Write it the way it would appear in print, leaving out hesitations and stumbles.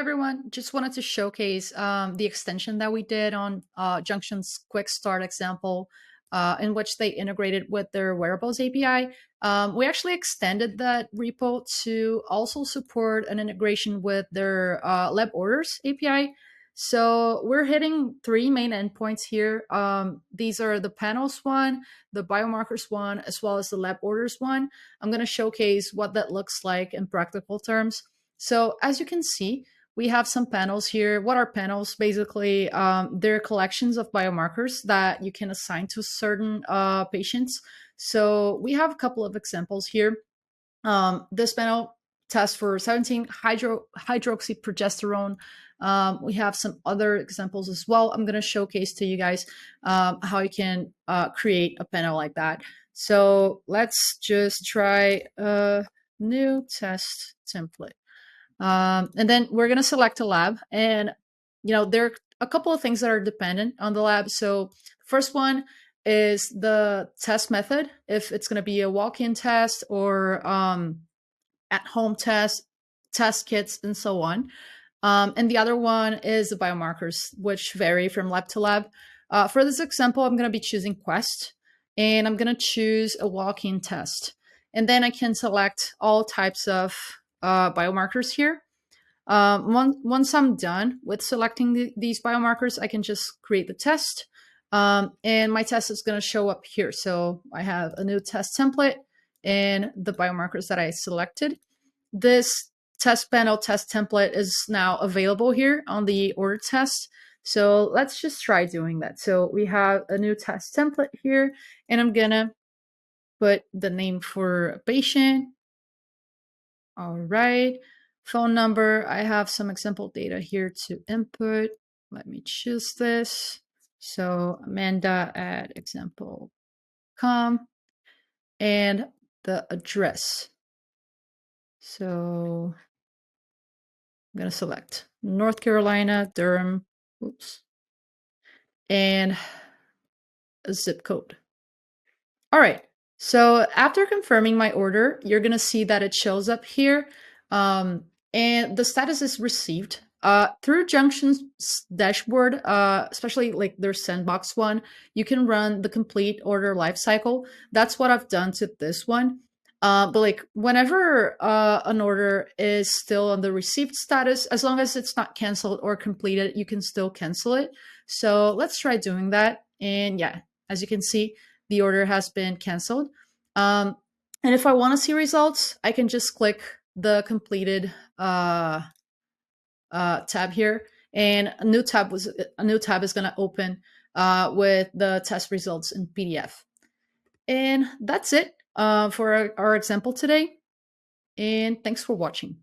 everyone, just wanted to showcase the extension that we did on Junction's quick start example, in which they integrated with their wearables API. We actually extended that repo to also support an integration with their lab orders API. So we're hitting three main endpoints here. These are the panels one, the biomarkers one, as well as the lab orders one. I'm going to showcase what that looks like in practical terms. So as you can see, we have some panels here. What are panels? Basically, they're collections of biomarkers that you can assign to certain patients. So we have a couple of examples here. This panel tests for 17-hydroxyprogesterone. We have some other examples as well. I'm going to showcase to you guys how you can create a panel like that. So let's just try a new test template. And then we're going to select a lab. And, there are a couple of things that are dependent on the lab. So first one is the test method, if it's going to be a walk-in test or at-home test kits, and so on. And the other one is the biomarkers, which vary from lab to lab. For this example, I'm going to be choosing Quest, and I'm going to choose a walk-in test. And then I can select all types of biomarkers here. Once I'm done with selecting these biomarkers, I can just create the test. And my test is going to show up here. So I have a new test template and the biomarkers that I selected. This test panel test template is now available here on the order test. So let's just try doing that. So we have a new test template here, and I'm going to put the name for a patient. All right. Phone number. I have some example data here to input. Let me choose this. So Amanda at example.com, and the address. So I'm going to select North Carolina, Durham, and a zip code. All right. So after confirming my order, you're going to see that it shows up here. And the status is received. Through Junction's dashboard, especially like their sandbox one, you can run the complete order lifecycle. That's what I've done to this one. But like whenever an order is still on the received status, as long as it's not canceled or completed, you can still cancel it. So let's try doing that. And yeah, as you can see, the order has been canceled. And if I want to see results, I can just click the completed tab here, and a new tab is going to open with the test results in PDF. And that's it for our example today. And thanks for watching.